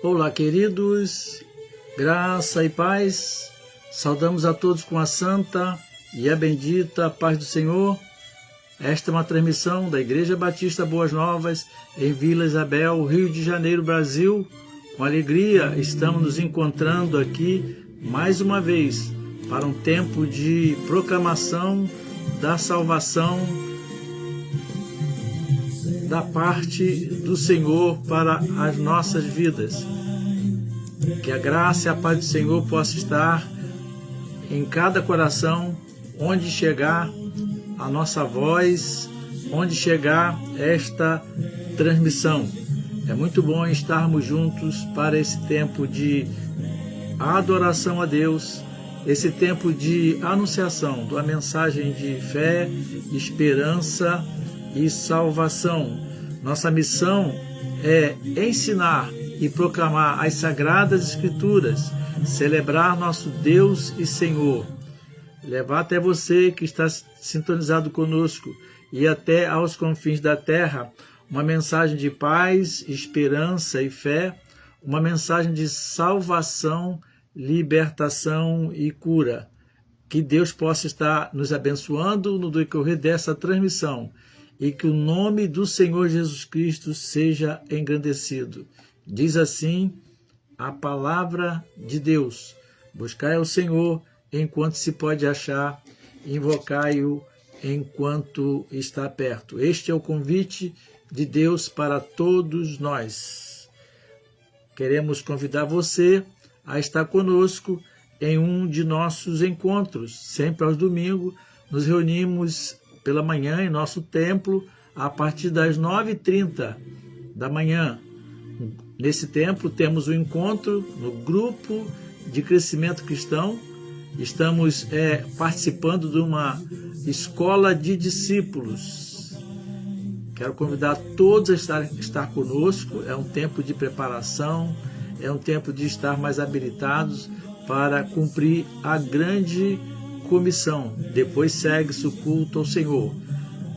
Olá, queridos, graça e paz, saudamos a todos com a santa e a bendita paz do Senhor. Esta é uma transmissão da Igreja Batista Boas Novas, em Vila Isabel, Rio de Janeiro, Brasil. Com alegria, estamos nos encontrando aqui mais uma vez para um tempo de proclamação da salvação da parte do Senhor para as nossas vidas. Que a graça e a paz do Senhor possa estar em cada coração, onde chegar a nossa voz, onde chegar esta transmissão. É muito bom estarmos juntos para esse tempo de adoração a Deus, esse tempo de anunciação de uma mensagem de fé, esperança e salvação. Nossa missão é ensinar e proclamar as Sagradas Escrituras, celebrar nosso Deus e Senhor, levar até você que está sintonizado conosco e até aos confins da terra uma mensagem de paz, esperança e fé, uma mensagem de salvação, libertação e cura. Que Deus possa estar nos abençoando no decorrer dessa transmissão e que o nome do Senhor Jesus Cristo seja engrandecido. Diz assim a palavra de Deus: buscai ao Senhor enquanto se pode achar, invocai-o enquanto está perto. Este é o convite de Deus para todos nós. Queremos convidar você a estar conosco em um de nossos encontros. Sempre aos domingos nos reunimos pela manhã em nosso templo a partir das 9h30 da manhã. Nesse tempo temos um encontro no grupo de crescimento cristão. Estamos participando de uma escola de discípulos. Quero convidar todos a estar conosco. É um tempo de preparação, é um tempo de estar mais habilitados para cumprir a grande comissão. Depois segue-se o culto ao Senhor.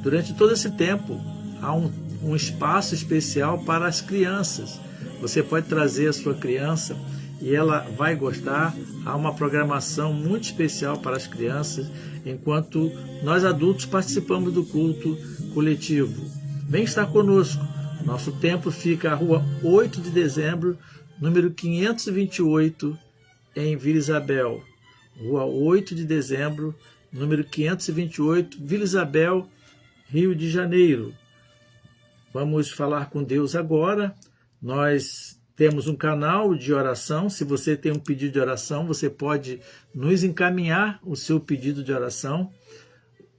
Durante todo esse tempo, há um espaço especial para as crianças. Você pode trazer a sua criança e ela vai gostar. Há uma programação muito especial para as crianças, enquanto nós adultos participamos do culto coletivo. Vem estar conosco. Nosso templo fica à rua 8 de dezembro, número 528, em Vila Isabel. Rua 8 de dezembro, número 528, Vila Isabel, Rio de Janeiro. Vamos falar com Deus agora. Nós temos um canal de oração. Se você tem um pedido de oração, você pode nos encaminhar o seu pedido de oração.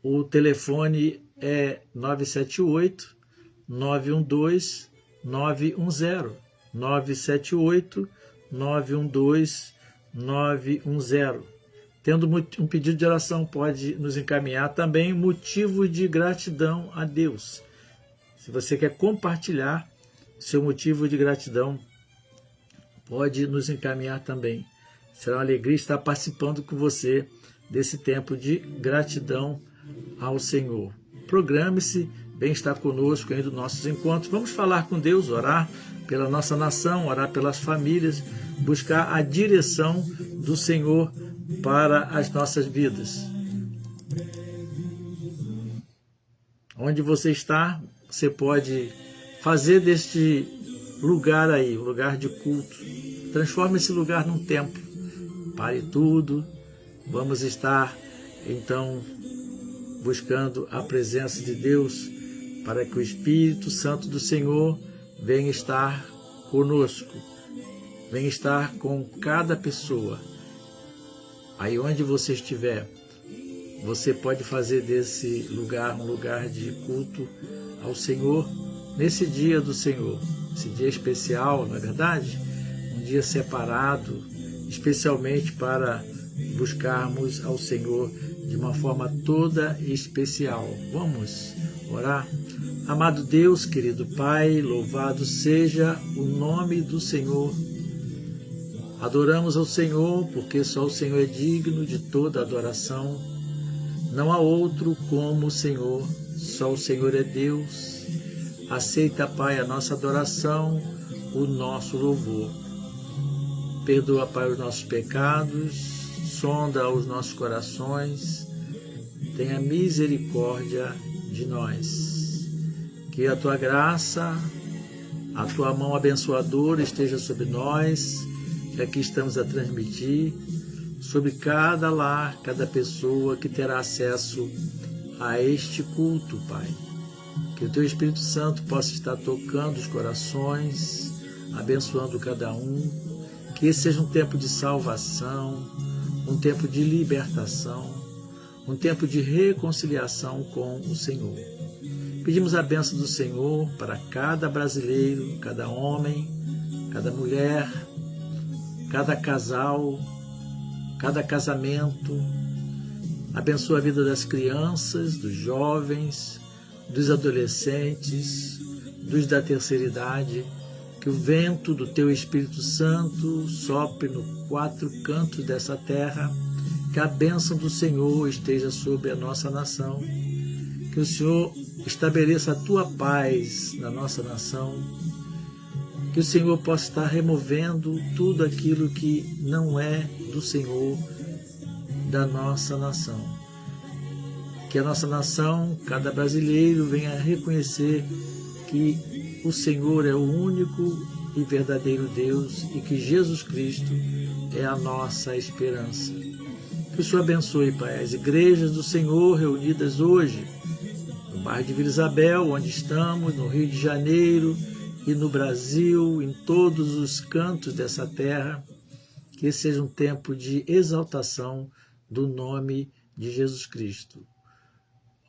O telefone é 978-912-910. 978-912-910. Tendo um pedido de oração, pode nos encaminhar também motivo de gratidão a Deus. Se você quer compartilhar seu motivo de gratidão, pode nos encaminhar também. Será uma alegria estar participando com você desse tempo de gratidão ao Senhor. Programe-se, bem estar conosco em um dos nossos encontros. Vamos falar com Deus, orar pela nossa nação, orar pelas famílias, buscar a direção do Senhor para as nossas vidas. Onde você está, você pode fazer deste lugar aí, um lugar de culto. Transforme esse lugar num templo. Pare tudo. Vamos estar, então, buscando a presença de Deus para que o Espírito Santo do Senhor venha estar conosco. Venha estar com cada pessoa. Aí onde você estiver, você pode fazer desse lugar um lugar de culto ao Senhor, nesse dia do Senhor, esse dia especial, não é verdade? Um dia separado, especialmente para buscarmos ao Senhor de uma forma toda especial. Vamos orar? Amado Deus, querido Pai, louvado seja o nome do Senhor. Adoramos ao Senhor, porque só o Senhor é digno de toda adoração. Não há outro como o Senhor, só o Senhor é Deus. Aceita, Pai, a nossa adoração, o nosso louvor. Perdoa, Pai, os nossos pecados, sonda os nossos corações, tenha misericórdia de nós. Que a Tua graça, a Tua mão abençoadora esteja sobre nós, que aqui estamos a transmitir, sobre cada lar, cada pessoa que terá acesso a este culto, Pai. Que o Teu Espírito Santo possa estar tocando os corações, abençoando cada um. Que esse seja um tempo de salvação, um tempo de libertação, um tempo de reconciliação com o Senhor. Pedimos a bênção do Senhor para cada brasileiro, cada homem, cada mulher, cada casal, cada casamento. Abençoa a vida das crianças, dos jovens, dos adolescentes, dos da terceira idade. Que o vento do Teu Espírito Santo sopre nos quatro cantos dessa terra, que a bênção do Senhor esteja sobre a nossa nação, que o Senhor estabeleça a Tua paz na nossa nação, que o Senhor possa estar removendo tudo aquilo que não é do Senhor da nossa nação. Que a nossa nação, cada brasileiro, venha reconhecer que o Senhor é o único e verdadeiro Deus e que Jesus Cristo é a nossa esperança. Que o Senhor abençoe, Pai, as igrejas do Senhor reunidas hoje, no bairro de Vila Isabel, onde estamos, no Rio de Janeiro e no Brasil, em todos os cantos dessa terra. Que esse seja um tempo de exaltação do nome de Jesus Cristo.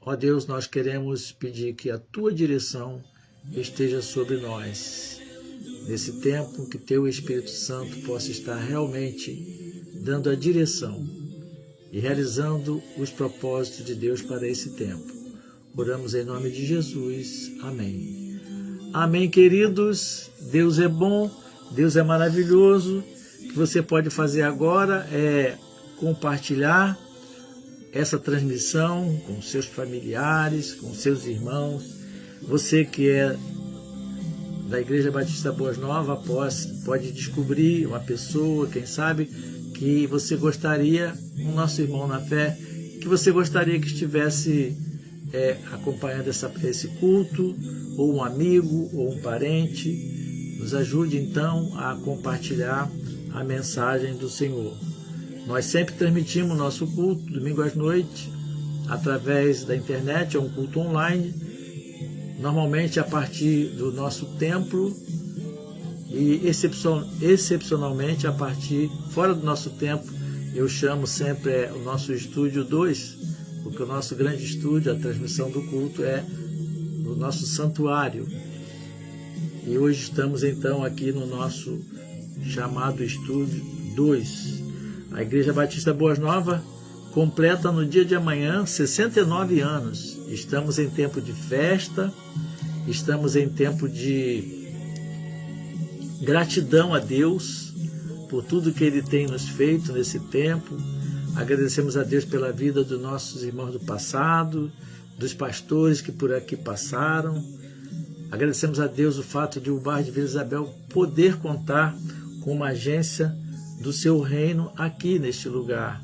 Ó Deus, nós queremos pedir que a Tua direção esteja sobre nós. Nesse tempo, que Teu Espírito Santo possa estar realmente dando a direção e realizando os propósitos de Deus para esse tempo. Oramos em nome de Jesus. Amém. Amém, queridos. Deus é bom, Deus é maravilhoso. O que você pode fazer agora é compartilhar essa transmissão com seus familiares, com seus irmãos. Você que é da Igreja Batista Boas Novas pode descobrir uma pessoa, quem sabe, que você gostaria, um nosso irmão na fé, que você gostaria que estivesse acompanhando esse culto, ou um amigo, ou um parente. Nos ajude então a compartilhar a mensagem do Senhor. Nós sempre transmitimos nosso culto, domingo às noites, através da internet, é um culto online, normalmente a partir do nosso templo e excepcionalmente a partir fora do nosso templo. Eu chamo sempre o nosso estúdio 2, porque o nosso grande estúdio, a transmissão do culto, é no nosso santuário. E hoje estamos então aqui no nosso chamado estúdio 2. A Igreja Batista Boas Novas completa no dia de amanhã 69 anos. Estamos em tempo de festa, estamos em tempo de gratidão a Deus por tudo que Ele tem nos feito nesse tempo. Agradecemos a Deus pela vida dos nossos irmãos do passado, dos pastores que por aqui passaram. Agradecemos a Deus o fato de o bairro de Vila Isabel poder contar com uma agência do Seu reino aqui neste lugar.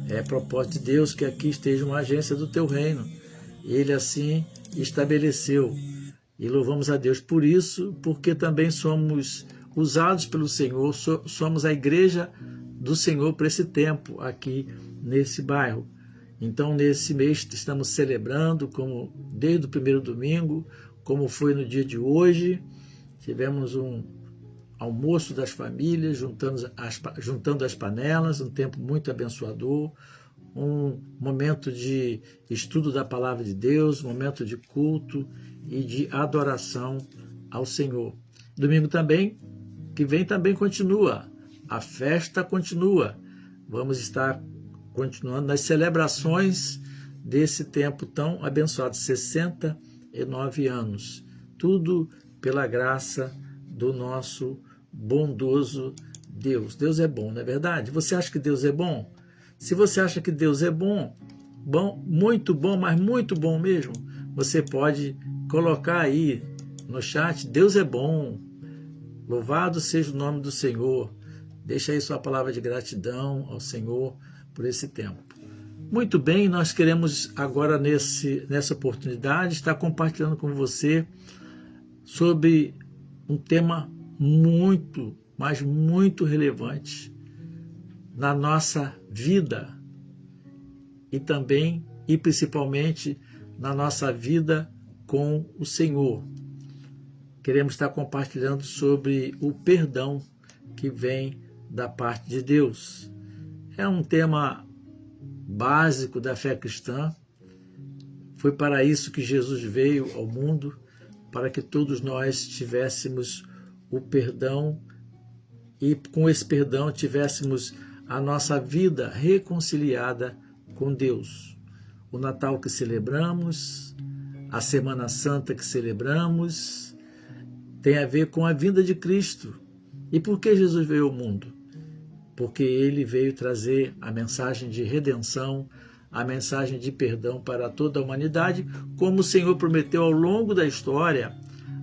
É propósito de Deus que aqui esteja uma agência do Teu reino. Ele assim estabeleceu. E louvamos a Deus por isso, porque também somos usados pelo Senhor, somos a igreja do Senhor para esse tempo aqui nesse bairro. Então, nesse mês, estamos celebrando, como desde o primeiro domingo, como foi no dia de hoje. Tivemos um almoço das famílias, juntando as panelas, um tempo muito abençoador, um momento de estudo da palavra de Deus, um momento de culto e de adoração ao Senhor. Domingo também, que vem também continua, a festa continua. Vamos estar continuando nas celebrações desse tempo tão abençoado, 69 anos. Tudo pela graça do nosso bondoso Deus. Deus é bom, não é verdade? Você acha que Deus é bom? Se você acha que Deus é bom, muito bom, mas muito bom mesmo, você pode colocar aí no chat, Deus é bom. Louvado seja o nome do Senhor. Deixa aí sua palavra de gratidão ao Senhor por esse tempo. Muito bem, nós queremos agora nessa oportunidade estar compartilhando com você sobre um tema muito, mas muito relevante na nossa vida e também e principalmente na nossa vida com o Senhor. Queremos estar compartilhando sobre o perdão que vem da parte de Deus. É um tema básico da fé cristã. Foi para isso que Jesus veio ao mundo, para que todos nós tivéssemos o perdão e com esse perdão tivéssemos a nossa vida reconciliada com Deus. O Natal que celebramos, a Semana Santa que celebramos, tem a ver com a vinda de Cristo. E por que Jesus veio ao mundo? Porque ele veio trazer a mensagem de redenção, a mensagem de perdão para toda a humanidade, como o Senhor prometeu ao longo da história,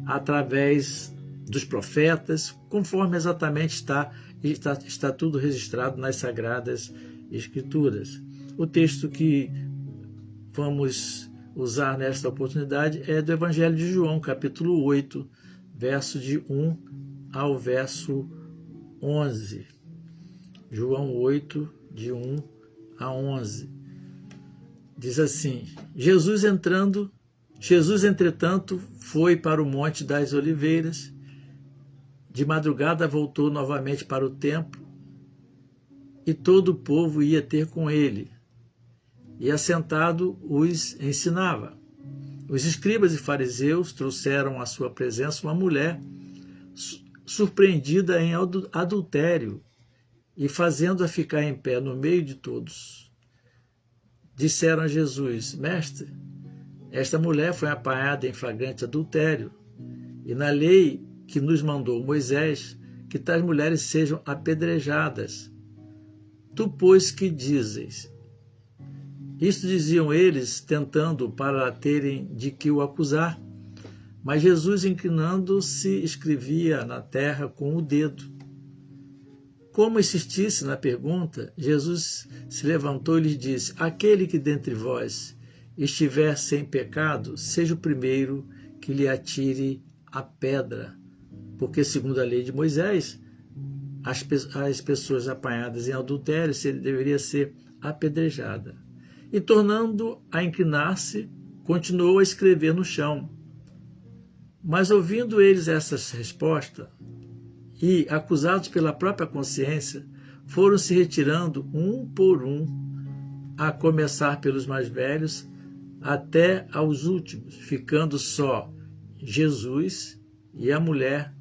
através dos profetas, conforme exatamente está tudo registrado nas Sagradas Escrituras. O texto que vamos usar nesta oportunidade é do Evangelho de João, capítulo 8, verso de 1 ao verso 11. João 8, de 1 a 11. Diz assim: Jesus, entretanto, foi para o Monte das Oliveiras. De madrugada voltou novamente para o templo, e todo o povo ia ter com ele, e assentado os ensinava. Os escribas e fariseus trouxeram à sua presença uma mulher surpreendida em adultério, e fazendo-a ficar em pé no meio de todos, disseram a Jesus: Mestre, esta mulher foi apanhada em flagrante adultério, e na lei que nos mandou Moisés, que tais mulheres sejam apedrejadas. Tu, pois, que dizes? Isto diziam eles, tentando para terem de que o acusar. Mas Jesus, inclinando-se, escrevia na terra com o dedo. Como insistisse na pergunta, Jesus se levantou e lhes disse: Aquele que dentre vós estiver sem pecado, seja o primeiro que lhe atire a pedra. Porque, segundo a lei de Moisés, as pessoas apanhadas em adultério deveria ser apedrejada. E, tornando a inclinar-se, continuou a escrever no chão. Mas, ouvindo eles essa resposta, e, acusados pela própria consciência, foram se retirando um por um, a começar pelos mais velhos, até aos últimos, ficando só Jesus e a mulher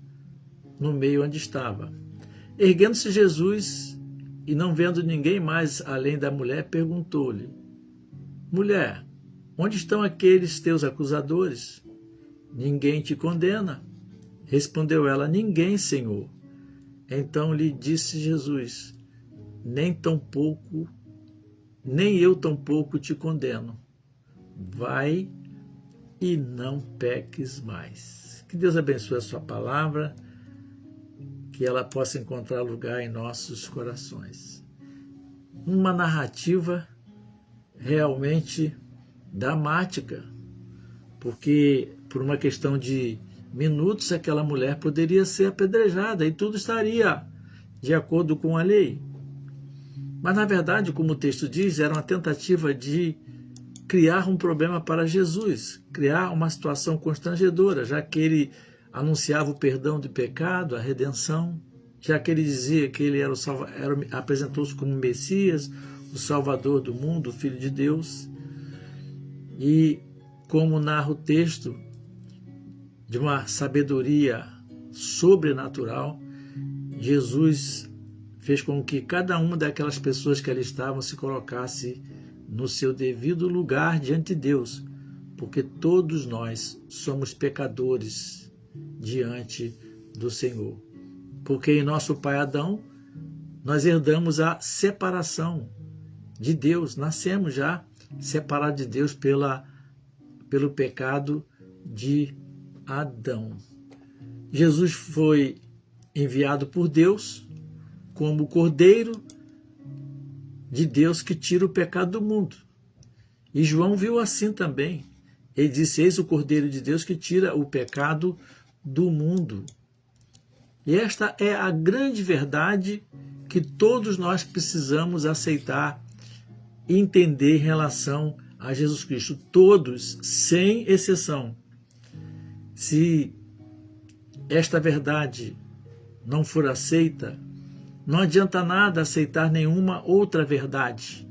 no meio onde estava. Erguendo-se Jesus, e não vendo ninguém mais além da mulher, perguntou-lhe: Mulher, onde estão aqueles teus acusadores? Ninguém te condena? Respondeu ela: Ninguém, Senhor. Então lhe disse Jesus: Nem eu tampouco te condeno. Vai e não peques mais. Que Deus abençoe a sua palavra, que ela possa encontrar lugar em nossos corações. Uma narrativa realmente dramática, porque por uma questão de minutos aquela mulher poderia ser apedrejada e tudo estaria de acordo com a lei. Mas na verdade, como o texto diz, era uma tentativa de criar um problema para Jesus, criar uma situação constrangedora, já que ele anunciava o perdão do pecado, a redenção, já que ele dizia que ele apresentou-se como Messias, o Salvador do mundo, o Filho de Deus. E como narra o texto, de uma sabedoria sobrenatural, Jesus fez com que cada uma daquelas pessoas que ali estavam se colocasse no seu devido lugar diante de Deus, porque todos nós somos pecadores diante do Senhor. Porque em nosso pai Adão, nós herdamos a separação de Deus, nascemos já separados de Deus pelo pecado de Adão. Jesus foi enviado por Deus como o Cordeiro de Deus que tira o pecado do mundo. E João viu assim também. Ele disse: eis o Cordeiro de Deus que tira o pecado do mundo. E esta é a grande verdade que todos nós precisamos aceitar e entender em relação a Jesus Cristo. Todos, sem exceção. Se esta verdade não for aceita, não adianta nada aceitar nenhuma outra verdade,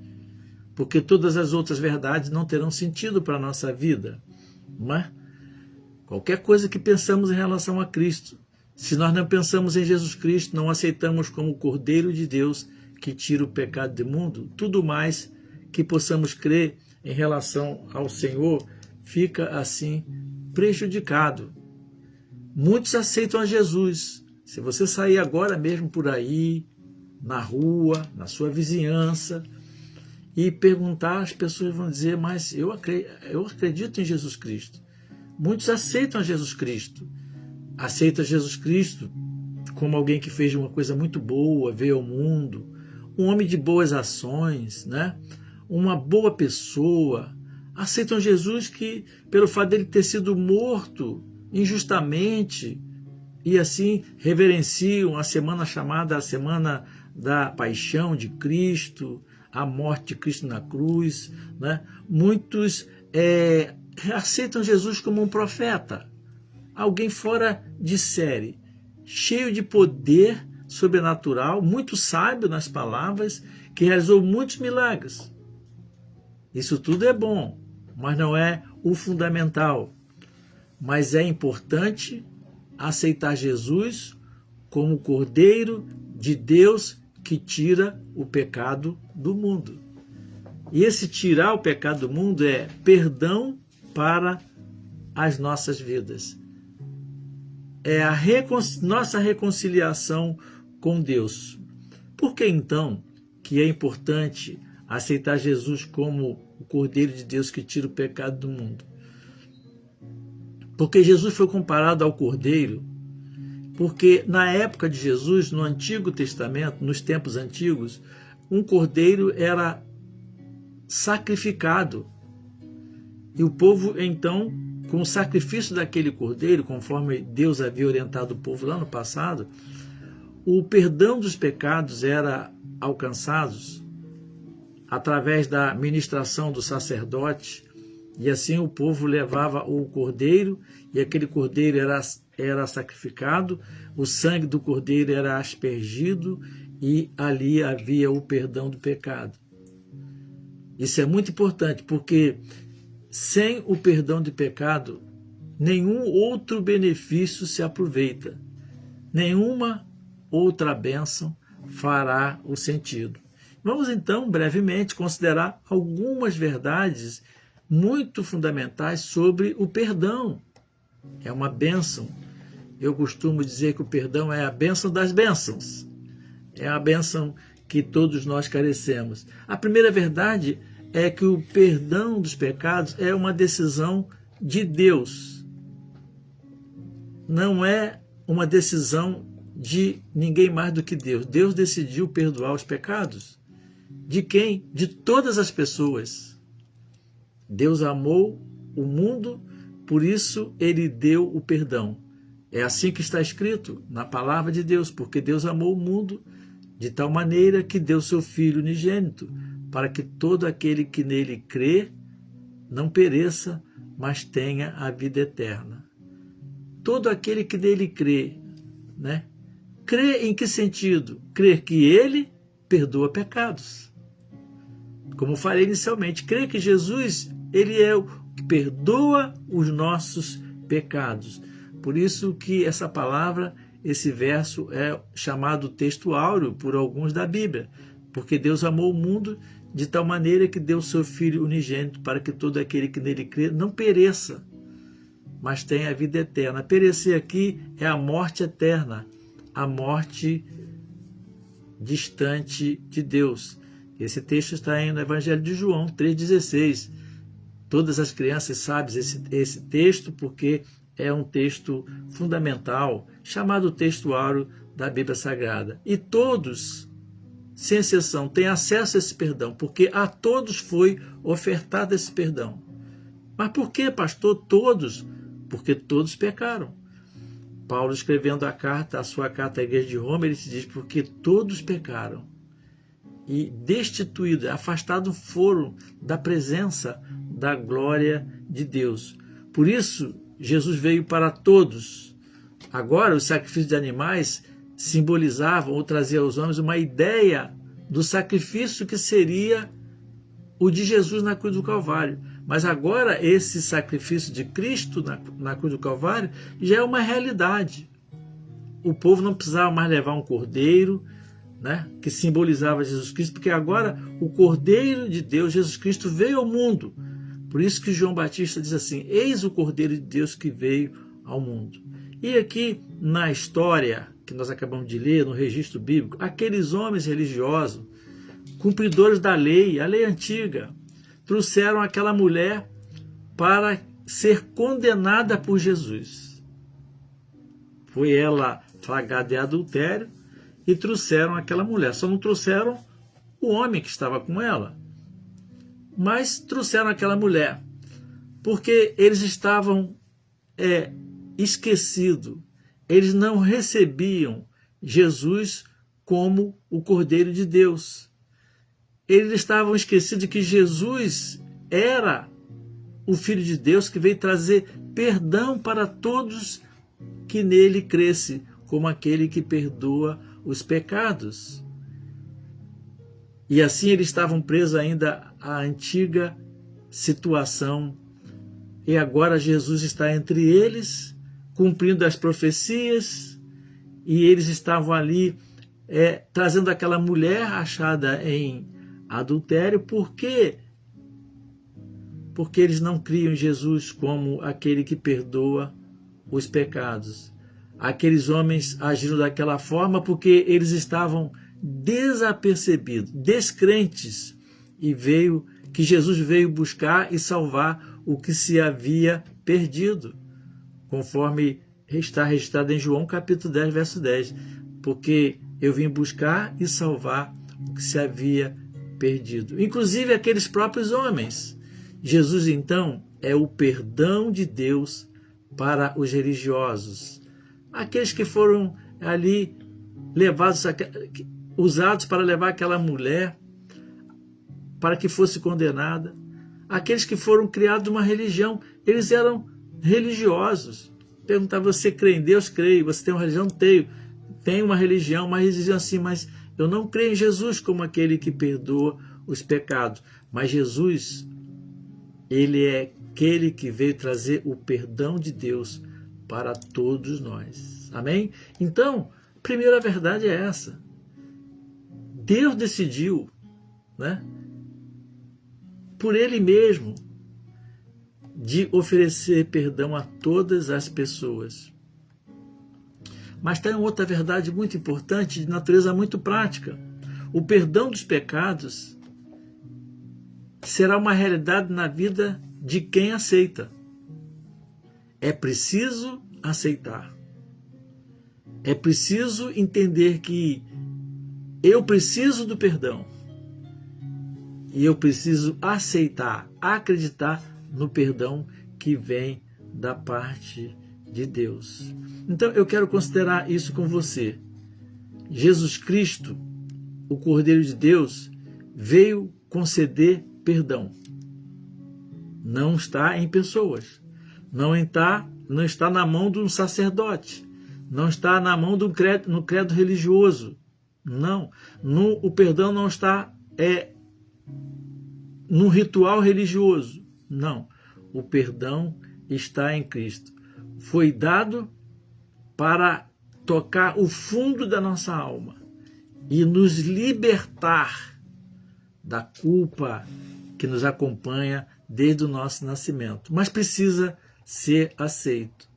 porque todas as outras verdades não terão sentido para a nossa vida. Mas qualquer coisa que pensamos em relação a Cristo, se nós não pensamos em Jesus Cristo, não aceitamos como o Cordeiro de Deus que tira o pecado do mundo, tudo mais que possamos crer em relação ao Senhor fica assim prejudicado. Muitos aceitam a Jesus. Se você sair agora mesmo por aí, na rua, na sua vizinhança, e perguntar, as pessoas vão dizer: mas eu acredito em Jesus Cristo. Muitos aceitam a Jesus Cristo. Aceita Jesus Cristo como alguém que fez uma coisa muito boa, veio ao mundo, um homem de boas ações, né? Uma boa pessoa. Aceitam Jesus que, pelo fato dele ter sido morto injustamente, e assim reverenciam a semana chamada a Semana da Paixão de Cristo, a morte de Cristo na cruz, né? Muitos aceitam Jesus como um profeta, alguém fora de série, cheio de poder sobrenatural, muito sábio nas palavras, que realizou muitos milagres. Isso tudo é bom, mas não é o fundamental. Mas é importante aceitar Jesus como o Cordeiro de Deus que tira o pecado do mundo. E esse tirar o pecado do mundo é perdão para as nossas vidas. É a nossa reconciliação com Deus. Por que então que é importante aceitar Jesus como o Cordeiro de Deus que tira o pecado do mundo? Porque Jesus foi comparado ao Cordeiro, porque na época de Jesus, no Antigo Testamento, nos tempos antigos, um cordeiro era sacrificado. E o povo, então, com o sacrifício daquele cordeiro, conforme Deus havia orientado o povo lá no passado, o perdão dos pecados era alcançado através da ministração do sacerdote, e assim o povo levava o cordeiro, e aquele cordeiro era sacrificado, o sangue do cordeiro era aspergido, e ali havia o perdão do pecado. Isso é muito importante, porque sem o perdão de pecado, nenhum outro benefício se aproveita, nenhuma outra bênção fará o sentido. Vamos então brevemente considerar algumas verdades muito fundamentais sobre o perdão. É uma bênção. Eu costumo dizer que o perdão é a bênção das bênçãos. É a bênção que todos nós carecemos. A primeira verdade é que o perdão dos pecados é uma decisão de Deus. Não é uma decisão de ninguém mais do que Deus. Deus decidiu perdoar os pecados. De quem? De todas as pessoas. Deus amou o mundo, por isso ele deu o perdão. É assim que está escrito na palavra de Deus, porque Deus amou o mundo de tal maneira que deu seu Filho unigênito, para que todo aquele que nele crê não pereça, mas tenha a vida eterna. Todo aquele que nele crê, né? Crê em que sentido? Crer que ele perdoa pecados. Como falei inicialmente, crer que Jesus, ele é o que perdoa os nossos pecados. Por isso que essa palavra, esse verso é chamado texto áureo por alguns da Bíblia, porque Deus amou o mundo de tal maneira que deu seu Filho unigênito para que todo aquele que nele crê não pereça, mas tenha a vida eterna. Perecer aqui é a morte eterna, a morte distante de Deus. Esse texto está aí no Evangelho de João 3,16. Todas as crianças sabem esse texto porque é um texto fundamental, chamado texto áureo da Bíblia Sagrada. E todos, sem exceção, têm acesso a esse perdão, porque a todos foi ofertado esse perdão. Mas por que, pastor, todos? Porque todos pecaram. Paulo, escrevendo a sua carta à igreja de Roma, ele se diz, porque todos pecaram e destituídos, afastados foram da presença da glória de Deus. Por isso, Jesus veio para todos. Agora, os sacrifícios de animais simbolizavam ou traziam aos homens uma ideia do sacrifício que seria o de Jesus na cruz do Calvário. Mas agora esse sacrifício de Cristo na cruz do Calvário já é uma realidade. O povo não precisava mais levar um cordeiro, né, que simbolizava Jesus Cristo, porque agora o Cordeiro de Deus, Jesus Cristo, veio ao mundo. Por isso que João Batista diz assim, eis o Cordeiro de Deus que veio ao mundo. E aqui na história que nós acabamos de ler, no registro bíblico, aqueles homens religiosos, cumpridores da lei, a lei antiga, trouxeram aquela mulher para ser condenada por Jesus. Foi ela flagrada de adultério e trouxeram aquela mulher. Só não trouxeram o homem que estava com ela, mas trouxeram aquela mulher, porque eles estavam esquecidos. Eles não recebiam Jesus como o Cordeiro de Deus. Eles estavam esquecidos de que Jesus era o Filho de Deus que veio trazer perdão para todos que nele cresce, como aquele que perdoa os pecados. E assim eles estavam presos ainda à antiga situação. E agora Jesus está entre eles, cumprindo as profecias, e eles estavam ali trazendo aquela mulher achada em adultério. Por quê? Porque eles não criam em Jesus como aquele que perdoa os pecados. Aqueles homens agiram daquela forma porque eles estavam desapercebidos, descrentes, e que Jesus veio buscar e salvar o que se havia perdido, conforme está registrado em João capítulo 10, verso 10. Porque eu vim buscar e salvar o que se havia perdido. Inclusive aqueles próprios homens. Jesus, então, é o perdão de Deus para os religiosos. Aqueles que foram ali usados para levar aquela mulher para que fosse condenada. Aqueles que foram criados numa religião, eles eram religiosos. Perguntava, você crê em Deus? Creio. Você tem uma religião? Tenho uma religião, mas eles diziam assim, mas eu não creio em Jesus como aquele que perdoa os pecados. Mas Jesus, ele é aquele que veio trazer o perdão de Deus para todos nós. Amém? Então, a primeira verdade é essa. Deus decidiu, né, por ele mesmo, de oferecer perdão a todas as pessoas. Mas tem outra verdade muito importante, de natureza muito prática. O perdão dos pecados será uma realidade na vida de quem aceita. É preciso aceitar. É preciso entender que eu preciso do perdão. E eu preciso aceitar, acreditar no perdão que vem da parte de Deus. Então eu quero considerar isso com você. Jesus Cristo, o Cordeiro de Deus, veio conceder perdão. Não está em pessoas. Não está na mão de um sacerdote. Não está na mão no credo religioso. Não. O perdão não está num ritual religioso. Não. O perdão está em Cristo. Foi dado para tocar o fundo da nossa alma e nos libertar da culpa que nos acompanha desde o nosso nascimento. Mas precisa ser aceito.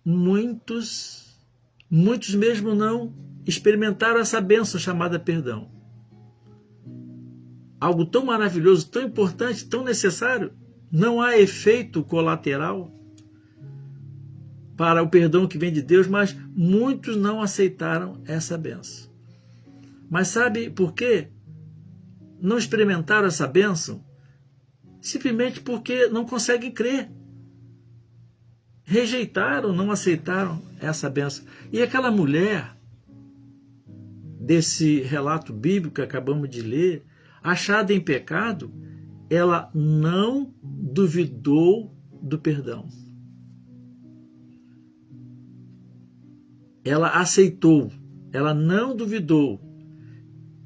Muitos mesmo não experimentaram essa bênção chamada perdão. Algo tão maravilhoso, tão importante, tão necessário. Não há efeito colateral. para o perdão que vem de Deus, mas muitos não aceitaram essa bênção. Mas sabe por quê? Não experimentaram essa bênção? Simplesmente porque não conseguem crer. Rejeitaram, não aceitaram essa bênção. E aquela mulher, desse relato bíblico que acabamos de ler, achada em pecado, ela não duvidou do perdão. Ela aceitou, ela não duvidou.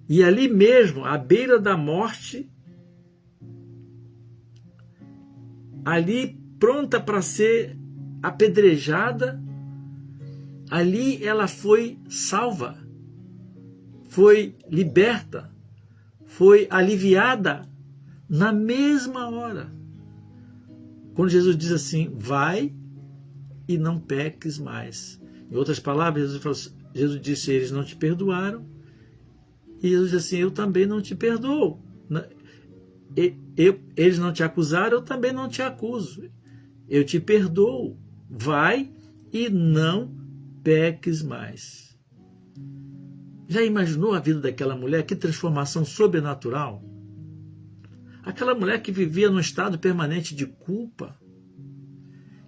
E ali mesmo, à beira da morte, ali pronta para ser apedrejada, ali ela foi salva, foi liberta, foi aliviada na mesma hora. Quando Jesus diz assim, vai e não peques mais. Em outras palavras, Jesus disse, eles não te perdoaram. E Jesus disse assim, eu também não te perdoo. Eles não te acusaram, eu também não te acuso. Eu te perdoo. Vai e não peques mais. Já imaginou a vida daquela mulher? Que transformação sobrenatural. Aquela mulher que vivia num estado permanente de culpa.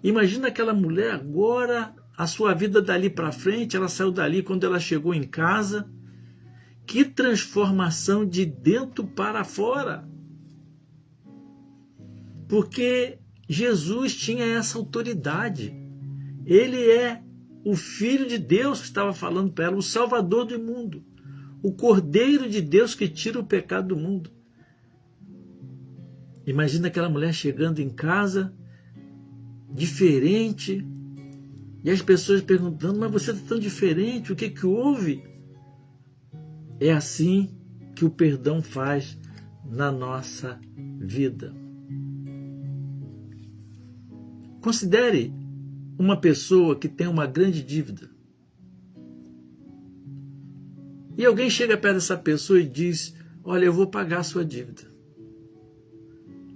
Imagina aquela mulher agora, a sua vida dali para frente, ela saiu dali quando ela chegou em casa. Que transformação de dentro para fora. Porque Jesus tinha essa autoridade. Ele é o Filho de Deus que estava falando para ela, o Salvador do mundo, o Cordeiro de Deus que tira o pecado do mundo. Imagina aquela mulher chegando em casa, diferente, e as pessoas perguntando, mas você está tão diferente, o que que houve? É assim que o perdão faz na nossa vida. Considere uma pessoa que tem uma grande dívida. E alguém chega perto dessa pessoa e diz, olha, eu vou pagar a sua dívida.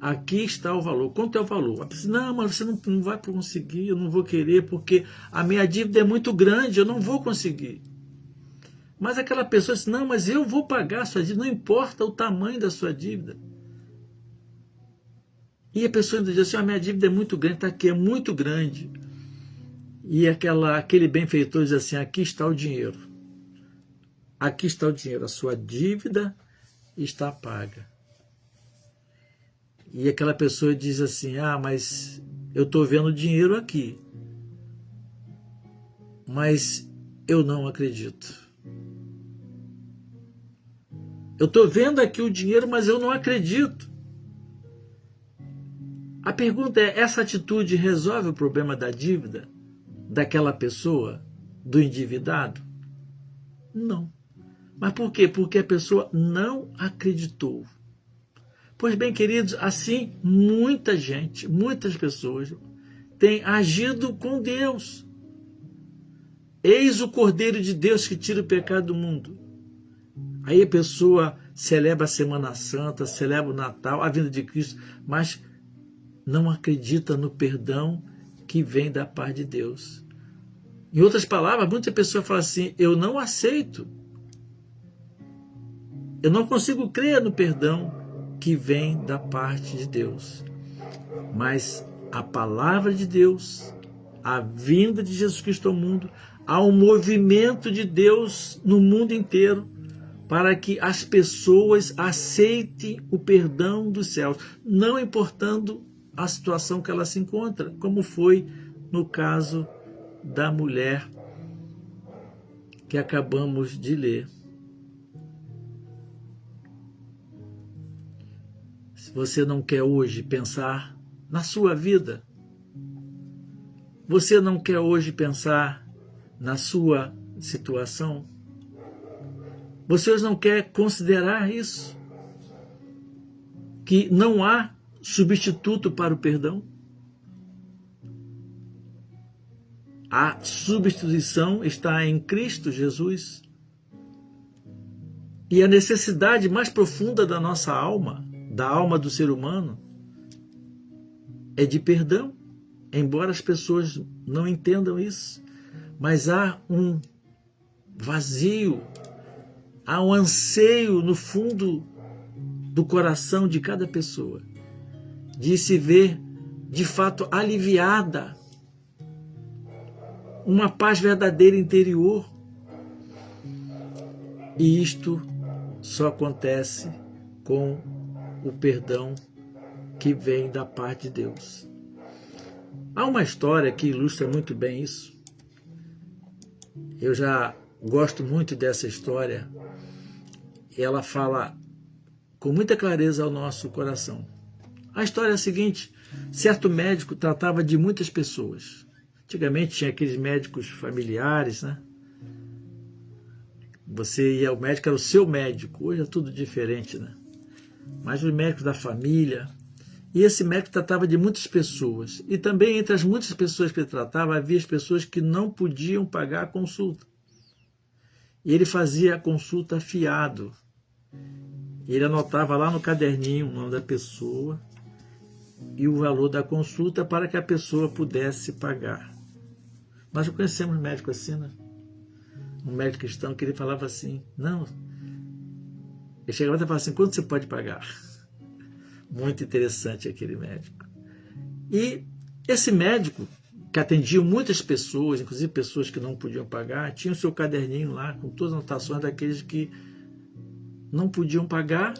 Aqui está o valor. Quanto é o valor? A pessoa, não, mas você não vai conseguir, eu não vou querer, porque a minha dívida é muito grande, eu não vou conseguir. Mas aquela pessoa diz, não, mas eu vou pagar a sua dívida, não importa o tamanho da sua dívida. E a pessoa diz assim, a minha dívida é muito grande, está aqui, é muito grande. E aquele benfeitor diz assim, aqui está o dinheiro. Aqui está o dinheiro, a sua dívida está paga. E aquela pessoa diz assim, mas eu estou vendo dinheiro aqui. Mas eu não acredito. Eu estou vendo aqui o dinheiro, mas eu não acredito. A pergunta é, essa atitude resolve o problema da dívida daquela pessoa, do endividado? Não. Mas por quê? Porque a pessoa não acreditou. Pois bem, queridos, assim muita gente, muitas pessoas têm agido com Deus. Eis o Cordeiro de Deus que tira o pecado do mundo. Aí a pessoa celebra a Semana Santa, celebra o Natal, a vinda de Cristo, mas não acredita no perdão que vem da parte de Deus. Em outras palavras, muita pessoa fala assim, eu não aceito. Eu não consigo crer no perdão que vem da parte de Deus. Mas a palavra de Deus, a vinda de Jesus Cristo ao mundo, há um movimento de Deus no mundo inteiro para que as pessoas aceitem o perdão dos céus, não importando a situação que ela se encontra, como foi no caso da mulher que acabamos de ler. Se você não quer hoje pensar na sua vida, você não quer hoje pensar na sua situação, você não quer considerar isso, que não há substituto para o perdão? A substituição está em Cristo Jesus. E a necessidade mais profunda da nossa alma, da alma do ser humano, é de perdão. embora as pessoas não entendam isso, mas há um vazio, há um anseio no fundo do coração de cada pessoa, de se ver de fato aliviada, uma paz verdadeira interior. E isto só acontece com o perdão que vem da parte de Deus. Há uma história que ilustra muito bem isso. Eu já gosto muito dessa história. Ela fala com muita clareza ao nosso coração. A história é a seguinte: certo médico tratava de muitas pessoas. Antigamente tinha aqueles médicos familiares, né? Você ia, o médico era o seu médico. Hoje é tudo diferente, né? Mas os médicos da família. E esse médico tratava de muitas pessoas. E também entre as muitas pessoas que ele tratava, havia as pessoas que não podiam pagar a consulta. E ele fazia a consulta fiado. Ele anotava lá no caderninho o nome da pessoa e o valor da consulta para que a pessoa pudesse pagar. Nós já conhecemos um médico assim, né? Um médico cristão que ele falava assim, não. Ele chegava e falava assim, quanto você pode pagar? Muito interessante aquele médico. E esse médico, que atendia muitas pessoas, inclusive pessoas que não podiam pagar, tinha o seu caderninho lá com todas as anotações daqueles que não podiam pagar,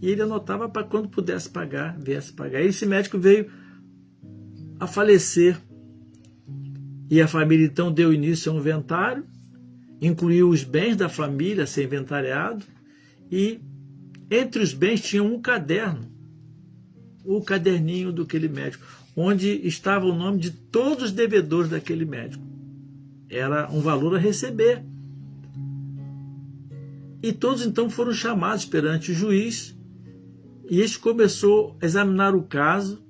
e ele anotava para quando pudesse pagar, viesse pagar. E esse médico veio a falecer. E a família então deu início a um inventário, incluiu os bens da família a ser inventariado, e entre os bens tinha um caderno, o caderninho daquele médico, onde estava o nome de todos os devedores daquele médico. Era um valor a receber. E todos então foram chamados perante o juiz, e este começou a examinar o caso.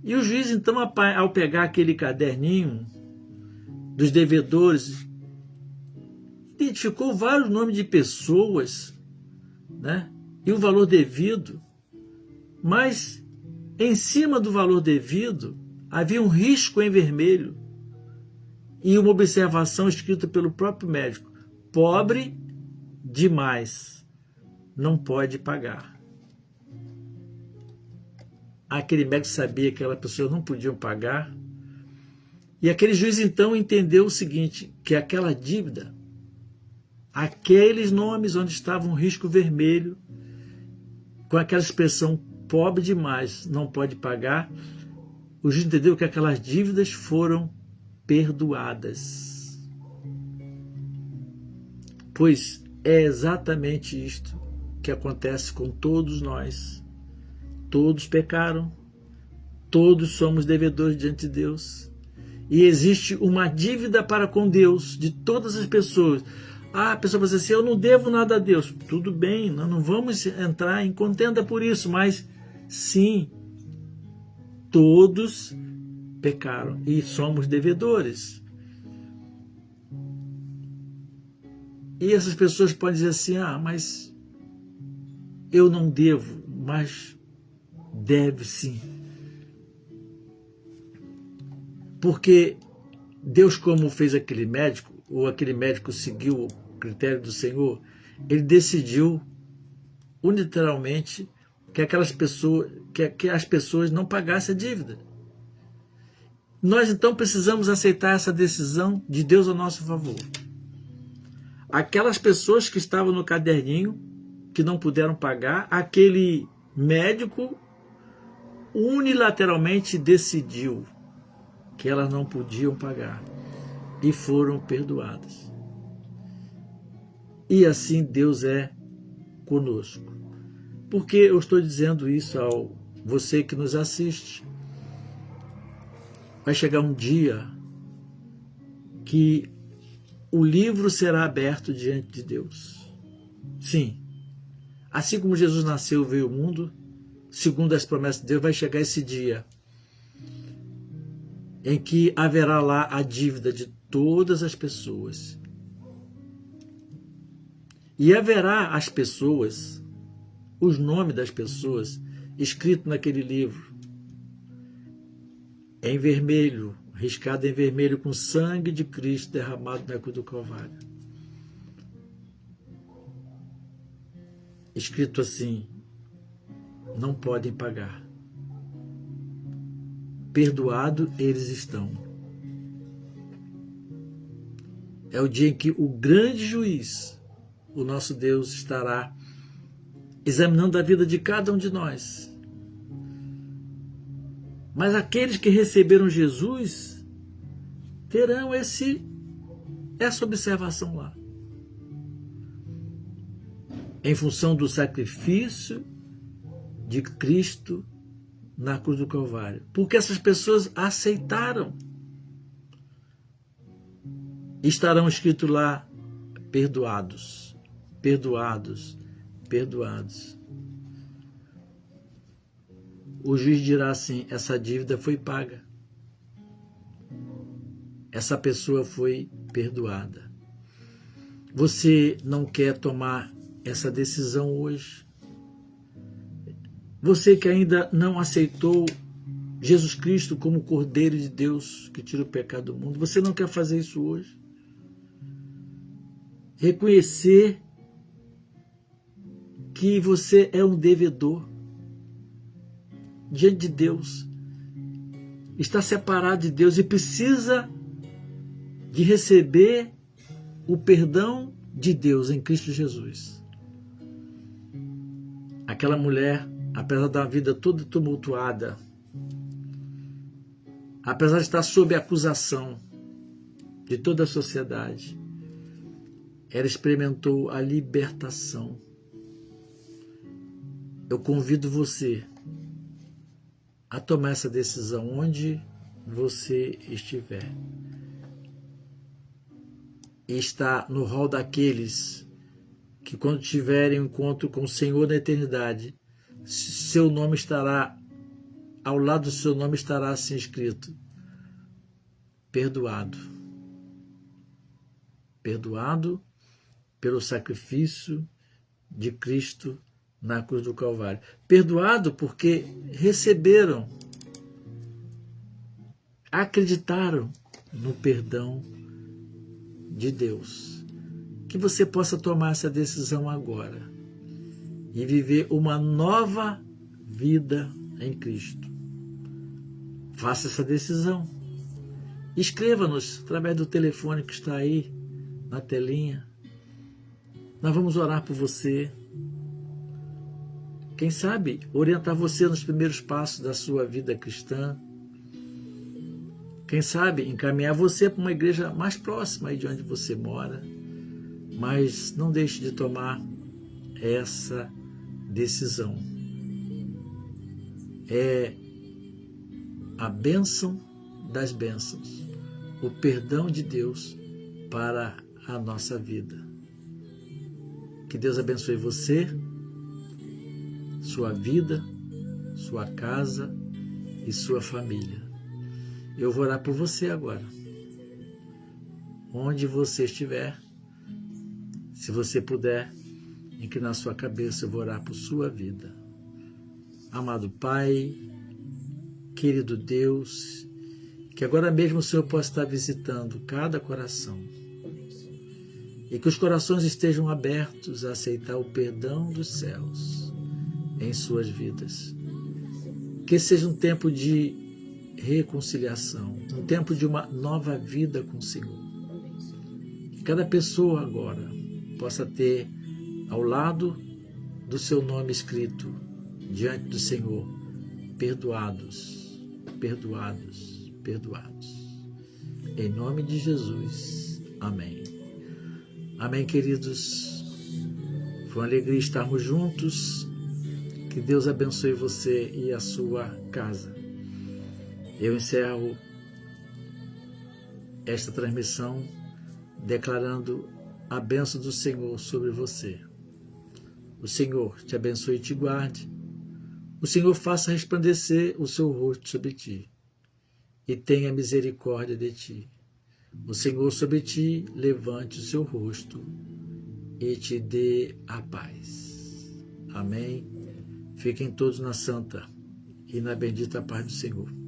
E o juiz então, ao pegar aquele caderninho dos devedores, identificou vários nomes de pessoas, né? E o valor devido, mas em cima do valor devido havia um risco em vermelho e uma observação escrita pelo próprio médico: pobre demais, não pode pagar. Aquele médico sabia que aquela pessoa não podia pagar, e aquele juiz então entendeu o seguinte, que aquela dívida, aqueles nomes onde estava um risco vermelho, com aquela expressão pobre demais, não pode pagar, o juiz entendeu que aquelas dívidas foram perdoadas. Pois é exatamente isto que acontece com todos nós. Todos pecaram, todos somos devedores diante de Deus. E existe uma dívida para com Deus de todas as pessoas. A pessoa vai dizer assim, eu não devo nada a Deus. Tudo bem, nós não vamos entrar em contenda por isso, mas sim, todos pecaram e somos devedores. E essas pessoas podem dizer assim, mas eu não devo, mas deve sim. Porque Deus, como fez aquele médico, ou aquele médico seguiu o critério do Senhor, ele decidiu unilateralmente que aquelas pessoas, que as pessoas não pagassem a dívida. Nós então precisamos aceitar essa decisão de Deus a nosso favor. Aquelas pessoas que estavam no caderninho, que não puderam pagar, aquele médico unilateralmente decidiu que elas não podiam pagar e foram perdoadas. E assim Deus é conosco. Por que eu estou dizendo isso ao você que nos assiste? Vai chegar um dia que o livro será aberto diante de Deus. Sim, assim como Jesus nasceu e veio ao mundo, segundo as promessas de Deus, vai chegar esse dia em que haverá lá a dívida de todas as pessoas. E haverá as pessoas, os nomes das pessoas, escritos naquele livro. em vermelho, riscado em vermelho com sangue de Cristo derramado na cruz do Calvário. Escrito assim: não podem pagar. Perdoado eles estão. É o dia em que o grande juiz, o nosso Deus, estará examinando a vida de cada um de nós. Mas aqueles que receberam Jesus terão essa observação lá. Em função do sacrifício de Cristo na cruz do Calvário. Porque essas pessoas aceitaram. Estarão escritos lá: perdoados, perdoados, perdoados. O juiz dirá assim: essa dívida foi paga. Essa pessoa foi perdoada. Você não quer tomar essa decisão hoje? Você que ainda não aceitou Jesus Cristo como Cordeiro de Deus que tira o pecado do mundo, você não quer fazer isso hoje? Reconhecer que você é um devedor diante de Deus, está separado de Deus e precisa de receber o perdão de Deus em Cristo Jesus. Aquela mulher, apesar da vida toda tumultuada, apesar de estar sob a acusação de toda a sociedade, ela experimentou a libertação. Eu convido você a tomar essa decisão onde você estiver. E está no rol daqueles que, quando tiverem um encontro com o Senhor na eternidade, seu nome estará, ao lado do seu nome estará assim escrito: perdoado. Perdoado pelo sacrifício de Cristo na cruz do Calvário. Perdoado porque receberam, acreditaram no perdão de Deus. Que você possa tomar essa decisão agora e viver uma nova vida em Cristo. Faça essa decisão. Escreva-nos através do telefone que está aí na telinha. Nós vamos orar por você. Quem sabe orientar você nos primeiros passos da sua vida cristã. Quem sabe encaminhar você para uma igreja mais próxima aí de onde você mora. Mas não deixe de tomar essa decisão. É a bênção das bênçãos, o perdão de Deus para a nossa vida. Que Deus abençoe você, sua vida, sua casa e sua família. Eu vou orar por você agora. Onde você estiver, se você puder, inclinar sua cabeça, eu vou orar por sua vida. Amado Pai, querido Deus, que agora mesmo o Senhor possa estar visitando cada coração e que os corações estejam abertos a aceitar o perdão dos céus em suas vidas. Que seja um tempo de reconciliação, um tempo de uma nova vida com o Senhor. Que cada pessoa agora possa ter ao lado do seu nome escrito diante do Senhor: perdoados, perdoados, perdoados. Em nome de Jesus. Amém. Amém, queridos. Foi uma alegria estarmos juntos. Que Deus abençoe você e a sua casa. Eu encerro esta transmissão declarando a bênção do Senhor sobre você. O Senhor te abençoe e te guarde. O Senhor faça resplandecer o seu rosto sobre ti e tenha misericórdia de ti. O Senhor sobre ti levante o seu rosto e te dê a paz. Amém. Fiquem todos na santa e na bendita paz do Senhor.